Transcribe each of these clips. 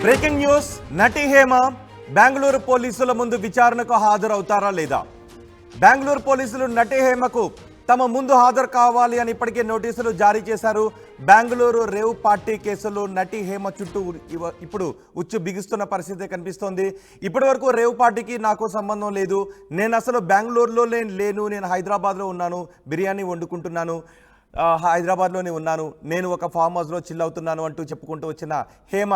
Breaking news. నటి హేమ బెంగళూరు పోలీసుల ముందు విచారణకు హాజరవుతారా లేదా? బెంగళూరు పోలీసులు నటి హేమకు తమ ముందు హాజరు కావాలి అని ఇప్పటికే నోటీసులు జారీ చేశారు. బెంగళూరు రేవ్ పార్టీ కేసులో నటి హేమ చుట్టూ ఇప్పుడు ఉచ్చు బిగుస్తున్న పరిస్థితి కనిపిస్తోంది. ఇప్పటి వరకు రేవ్ పార్టీకి నాకు సంబంధం లేదు, నేను అసలు బెంగళూరులో లేను, నేను హైదరాబాద్లో ఉన్నాను, బిర్యానీ వండుకుంటున్నాను, హైదరాబాద్లోనే ఉన్నాను, నేను ఒక ఫామ్ హౌస్లో చిల్ అవుతున్నాను అంటూ చెప్పుకుంటూ వచ్చిన హేమ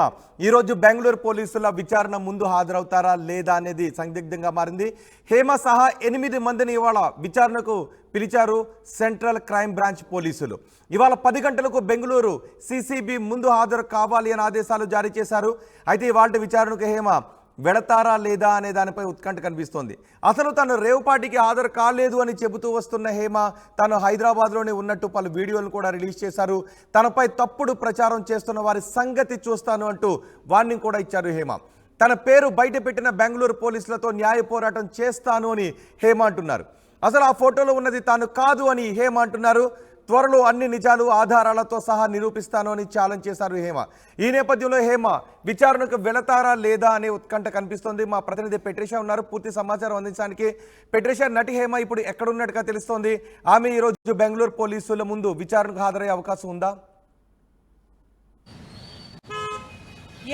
ఈరోజు బెంగళూరు పోలీసుల విచారణ ముందు హాజరవుతారా లేదా అనేది సందిగ్ధంగా మారింది. హేమ సహా 8 మందిని ఇవాళ విచారణకు పిలిచారు సెంట్రల్ క్రైమ్ బ్రాంచ్ పోలీసులు. ఇవాళ 10 గంటలకు బెంగళూరు సిసిబి ముందు హాజరు కావాలి అని ఆదేశాలు జారీ చేశారు. అయితే ఇవాళ విచారణకు హేమ వెళతారా లేదా అనే దానిపై ఉత్కంఠ కనిపిస్తోంది. అసలు తను రేవ్ పార్టీకి హాజరు కాలేదు అని చెబుతూ వస్తున్న హేమ తాను హైదరాబాద్లోనే ఉన్నట్టు పలు వీడియోలు కూడా రిలీజ్ చేశారు. తనపై తప్పుడు ప్రచారం చేస్తున్న వారి సంగతి చూస్తాను అంటూ వార్నింగ్ కూడా ఇచ్చారు హేమ. తన పేరు బయట పెట్టిన బెంగళూరు పోలీసులతో న్యాయ పోరాటం చేస్తాను అని హేమ అంటున్నారు. అసలు ఆ ఫోటోలో ఉన్నది తాను కాదు అని హేమ అంటున్నారు. త్వరలో అన్ని నిజాలు ఆధారాలతో సహా నిరూపిస్తాను అని ఛాలెంజ్ చేశారు హేమ. ఈ నేపథ్యంలో హేమ విచారణకు వెళతారా లేదా అనే ఉత్కంఠ కనిపిస్తోంది. మా ప్రతినిధి పెట్రిషా ఉన్నారు పూర్తి సమాచారం అందించడానికి. పెట్రిషా, నటి హేమ ఇప్పుడు ఎక్కడున్నట్టుగా తెలుస్తోంది? ఆమె ఈరోజు బెంగళూరు పోలీసుల ముందు విచారణకు హాజరయ్యే అవకాశం ఉందా?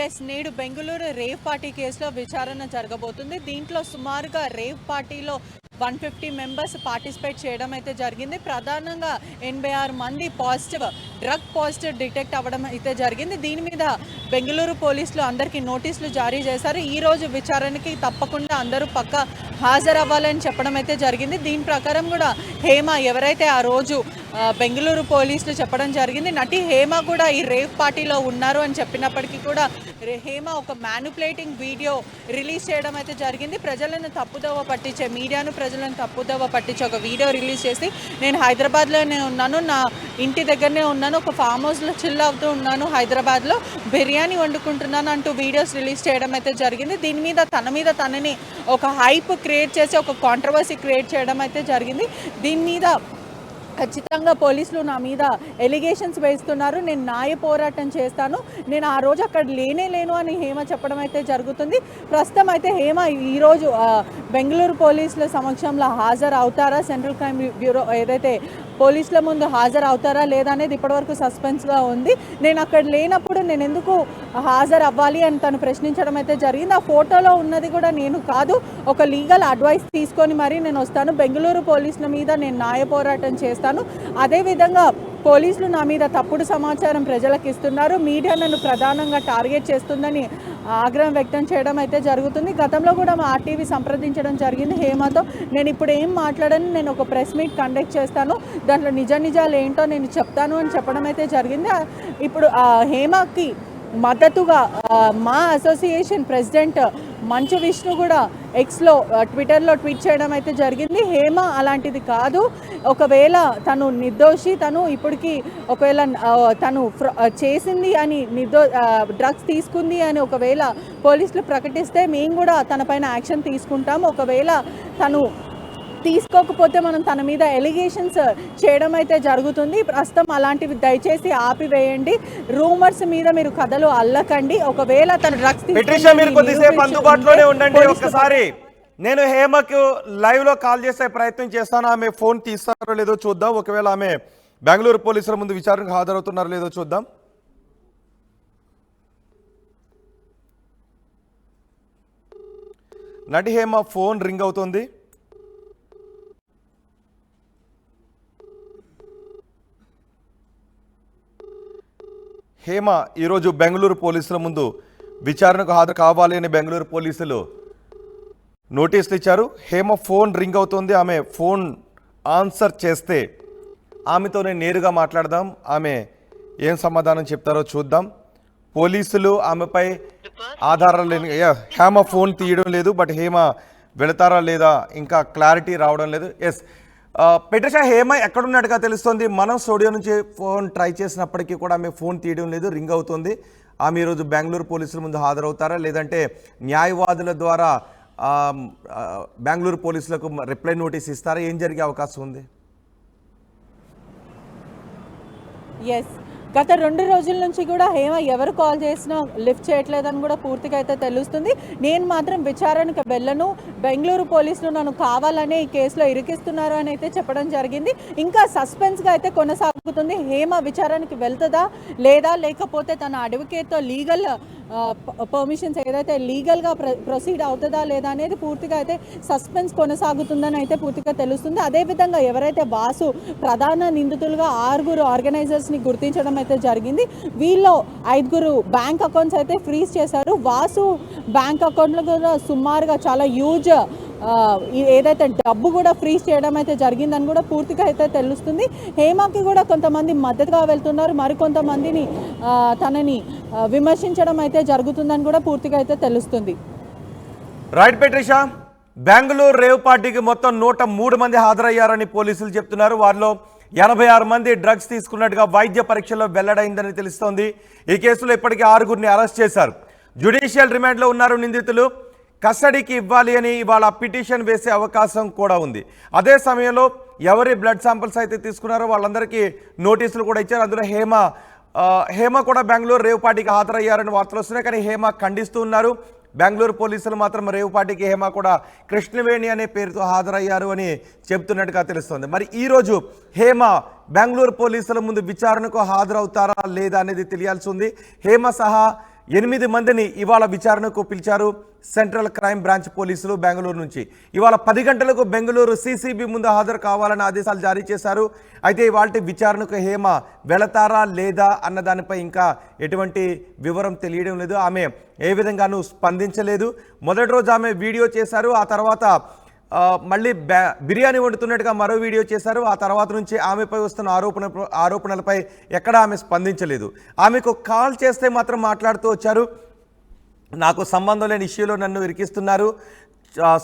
ఎస్, నేడు బెంగళూరు రేవ్ పార్టీ కేసులో విచారణ జరగబోతుంది. దీంట్లో సుమారుగా రేవ్ పార్టీలో 150 మెంబర్స్ పార్టిసిపేట్ చేయడం అయితే జరిగింది. ప్రధానంగా 86 మంది డ్రగ్ పాజిటివ్ డిటెక్ట్ అవ్వడం అయితే జరిగింది. దీని మీద బెంగళూరు పోలీసులు అందరికీ నోటీసులు జారీ చేశారు. ఈరోజు విచారణకి తప్పకుండా అందరూ పక్కా హాజరవ్వాలని చెప్పడం అయితే జరిగింది. దీని ప్రకారం కూడా హేమ ఎవరైతే ఆ రోజు బెంగళూరు పోలీసులు చెప్పడం జరిగింది, నటి హేమ కూడా ఈ రేవ్ పార్టీలో ఉన్నారు అని చెప్పినప్పటికీ కూడా హేమ ఒక మ్యానిపులేటింగ్ వీడియో రిలీజ్ చేయడం అయితే జరిగింది. ప్రజలను తప్పుదోవ పట్టించే మీడియాను ప్రజలను తప్పుదోవ పట్టించే ఒక వీడియో రిలీజ్ చేసి నేను హైదరాబాద్లోనే ఉన్నాను, నా ఇంటి దగ్గరనే ఉన్నాను, ఒక ఫామ్ హౌస్లో చిల్ అవుతూ ఉన్నాను, హైదరాబాద్లో బిర్యానీ వండుకుంటున్నాను అంటూ వీడియోస్ రిలీజ్ చేయడం అయితే జరిగింది. దీని మీద తనని ఒక హైప్ క్రియేట్ చేసి ఒక కాంట్రవర్సీ క్రియేట్ చేయడం అయితే జరిగింది. దీని మీద ఖచ్చితంగా పోలీసులు నా మీద ఎలిగేషన్స్ వేస్తున్నారు, నేను న్యాయ పోరాటం చేస్తాను, నేను ఆ రోజు అక్కడ లేను అని హేమ చెప్పడం అయితే జరుగుతుంది. ప్రస్తుతం అయితే హేమ ఈరోజు బెంగళూరు పోలీసుల సమక్షంలో హాజరు అవుతారా, సెంట్రల్ క్రైమ్ బ్యూరో ఏదైతే పోలీసుల ముందు హాజరు అవుతారా లేదా అనేది ఇప్పటివరకు సస్పెన్స్గా ఉంది. నేను అక్కడ లేనప్పుడు నేను ఎందుకు హాజరు అవ్వాలి అని తను ప్రశ్నించడం అయితే జరిగింది. ఆ ఫోటోలో ఉన్నది కూడా నేను కాదు, ఒక లీగల్ అడ్వైస్ తీసుకొని మరీ నేను వస్తాను, బెంగళూరు పోలీసుల మీద నేను న్యాయ పోరాటం చేస్తాను, అదేవిధంగా పోలీసులు నా మీద తప్పుడు సమాచారం ప్రజలకు ఇస్తున్నారు, మీడియా నన్ను ప్రధానంగా టార్గెట్ చేస్తుందని ఆగ్రహం వ్యక్తం చేయడం అయితే జరుగుతుంది. గతంలో కూడా మా ఆర్టీవీ సంప్రదించడం జరిగింది హేమతో, నేను ఇప్పుడు ఏం మాట్లాడను, నేను ఒక ప్రెస్ మీట్ కండక్ట్ చేస్తాను, దాంట్లో నిజాలు ఏంటో నేను చెప్తాను అని చెప్పడం అయితే జరిగింది. ఇప్పుడు హేమకి మద్దతుగా మా అసోసియేషన్ ప్రెసిడెంట్ మంచు విష్ణు కూడా ఎక్స్లో ట్విట్టర్లో ట్వీట్ చేయడం అయితే జరిగింది. హేమ అలాంటిది కాదు, ఒకవేళ తను నిర్దోషి, తను ఇప్పటికీ ఒకవేళ తను చేసింది అని డ్రగ్స్ తీసుకుంది అని ఒకవేళ పోలీసులు ప్రకటిస్తే మేము కూడా తన పైన యాక్షన్ తీసుకుంటాం, ఒకవేళ తను తీసుకోకపోతే మనం తన మీద ఎలిగేషన్స్ చేయడం అయితే జరుగుతుంది. ప్రస్తుతం అలాంటివి దయచేసి ఆపివేయండి, రూమర్స్ మీద మీరు కథలు అల్లకండి, ఒకవేళ తను డ్రగ్స్ అందుబాటులోనే ఉండండి. ఒక్కసారి నేను హేమకు లైవ్ లో కాల్ చేసే ప్రయత్నం చేస్తాను, ఆమె ఫోన్ తీస్తారో లేదో చూద్దాం. ఒకవేళ ఆమె బెంగళూరు పోలీసుల ముందు విచారణకు హాజరవుతున్నారో లేదో చూద్దాం. నటి హేమ ఫోన్ రింగ్ అవుతుంది. హేమ ఈరోజు బెంగళూరు పోలీసుల ముందు విచారణకు హాజరు కావాలి అని బెంగళూరు పోలీసులు నోటీసులు ఇచ్చారు. హేమ ఫోన్ రింగ్ అవుతుంది, ఆమె ఫోన్ ఆన్సర్ చేస్తే ఆమెతోనే నేరుగా మాట్లాడదాం, ఆమె ఏం సమాధానం చెప్తారో చూద్దాం. పోలీసులు ఆమెపై ఆధారాలు లేని హేమ ఫోన్ తీయడం లేదు, బట్ హేమ వెళతారా లేదా ఇంకా క్లారిటీ రావడం లేదు. ఎస్ పెట్రిషా, హేమ ఎక్కడున్నట్టుగా తెలుస్తుంది? మనం స్టూడియో నుంచి ఫోన్ ట్రై చేసినప్పటికీ కూడా ఆమె ఫోన్ తీయడం లేదు, రింగ్ అవుతుంది. ఆమె ఈరోజు బెంగళూరు పోలీసుల ముందు హాజరవుతారా లేదంటే న్యాయవాదుల ద్వారా బెంగళూరు పోలీసులకు రిప్లై నోటీస్ ఇస్తారా? ఏం జరిగే అవకాశం ఉంది? ఎస్, గత 2 రోజుల నుంచి కూడా హేమ ఎవరు కాల్ చేసినా లిఫ్ట్ చేయట్లేదని కూడా పూర్తిగా అయితే తెలుస్తుంది. నేను మాత్రం విచారణకు వెళ్ళను, బెంగళూరు పోలీసులు నన్ను కావాలనే ఈ కేసులో ఇరికిస్తున్నారు అని అయితే చెప్పడం జరిగింది. ఇంకా సస్పెన్స్గా అయితే కొనసాగుతుంది. హేమ విచారణకి వెళ్తుందా లేదా, లేకపోతే తన అడ్వకేట్తో లీగల్ పర్మిషన్స్ ఏదైతే లీగల్గా ప్రొసీడ్ అవుతుందా లేదా అనేది పూర్తిగా అయితే సస్పెన్స్ కొనసాగుతుందని అయితే పూర్తిగా తెలుస్తుంది. అదేవిధంగా ఎవరైతే వాసు ప్రధాన నిందితులుగా 6 ఆర్గనైజర్స్ని గుర్తించడం అయితే జరిగింది. వీళ్ళు 5 బ్యాంక్ అకౌంట్స్ అయితే ఫ్రీజ్ చేశారు. వాసు బ్యాంక్ అకౌంట్లో కూడా సుమారుగా చాలా హ్యూజ్ ఏదైతే డబ్బు కూడా ఫ్రీజ్ చేయడం అయితే జరిగిందని కూడా పూర్తిగా అయితే తెలుస్తుంది. హేమకి కూడా కొంతమంది మద్దతుగా వెళ్తున్నారు, మరికొంతమందిని తనని విమర్శించడం అయితే జరుగుతుందని కూడా పూర్తిగా అయితే తెలుస్తుంది. రైట్ పెట్రిషా, బెంగళూరు రేవ్ పార్టీకి మొత్తం 103 మంది హాజరయ్యారని పోలీసులు చెప్తున్నారు. వారిలో 86 మంది డ్రగ్స్ తీసుకున్నట్టుగా వైద్య పరీక్షలో వెల్లడైందని తెలుస్తోంది. ఈ కేసులో ఇప్పటికీ 6గురిని అరెస్ట్ చేశారు. జ్యుడిషియల్ రిమాండ్లో ఉన్నారు నిందితులు. కస్టడీకి ఇవ్వాలి అని ఇవాళ పిటిషన్ వేసే అవకాశం కూడా ఉంది. అదే సమయంలో ఎవరి బ్లడ్ శాంపిల్స్ అయితే తీసుకున్నారో వాళ్ళందరికీ నోటీసులు కూడా ఇచ్చారు. అందులో హేమ కూడా బెంగళూరు రేవ్ పార్టీకి హాజరయ్యారని వార్తలు వస్తున్నాయి. కానీ హేమ ఖండిస్తూ ఉన్నారు. బెంగళూరు పోలీసులు మాత్రం రేవ్ పార్టీకి హేమ కూడా కృష్ణవేణి అనే పేరుతో హాజరయ్యారు అని చెప్తున్నట్టుగా తెలుస్తోంది. మరి ఈరోజు హేమ బెంగళూరు పోలీసుల ముందు విచారణకు హాజరవుతారా లేదా అనేది తెలియాల్సి ఉంది. హేమ సహా 8 మందిని ఇవాళ విచారణకు పిలిచారు సెంట్రల్ క్రైమ్ బ్రాంచ్ పోలీసులు బెంగళూరు నుంచి. ఇవాళ 10 గంటలకు బెంగళూరు సిసిబి ముందు హాజరు కావాలని ఆదేశాలు జారీ చేశారు. అయితే ఇవాళ విచారణకు హేమ వెళతారా లేదా అన్న దానిపై ఇంకా ఎటువంటి వివరం తెలియడం లేదు. ఆమె ఏ విధంగానూ స్పందించలేదు. మొదటి రోజు ఆమె వీడియో చేశారు. ఆ తర్వాత మళ్ళీ బిర్యానీ వండుతున్నట్టుగా మరో వీడియో చేశారు. ఆ తర్వాత నుంచి ఆమెపై వస్తున్న ఆరోపణలపై ఎక్కడా ఆమె స్పందించలేదు. ఆమెకు కాల్ చేస్తే మాత్రం మాట్లాడుతూ వచ్చారు. నాకు సంబంధం లేని ఇష్యూలో నన్ను ఇరికిస్తున్నారు,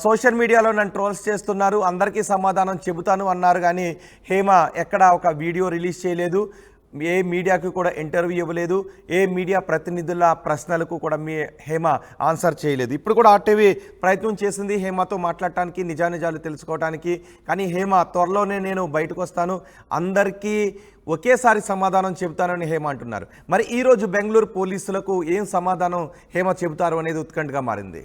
సోషల్ మీడియాలో నన్ను ట్రోల్స్ చేస్తున్నారు, అందరికీ సమాధానం చెబుతాను అన్నారు. కానీ హేమ ఎక్కడా ఒక వీడియో రిలీజ్ చేయలేదు, ఏ మీడియాకు కూడా ఇంటర్వ్యూ ఇవ్వలేదు, ఏ మీడియా ప్రతినిధుల ప్రశ్నలకు కూడా హేమ ఆన్సర్ చేయలేదు. ఇప్పుడు కూడా ఆర్టీవీ ప్రయత్నం చేసింది హేమతో మాట్లాడటానికి, నిజానిజాలు తెలుసుకోవడానికి. కానీ హేమ త్వరలోనే నేను బయటకు వస్తాను, అందరికీ ఒకేసారి సమాధానం చెబుతానని హేమ అంటున్నారు. మరి ఈరోజు బెంగళూరు పోలీసులకు ఏం సమాధానం హేమ చెబుతారు అనేది ఉత్కంఠగా మారింది.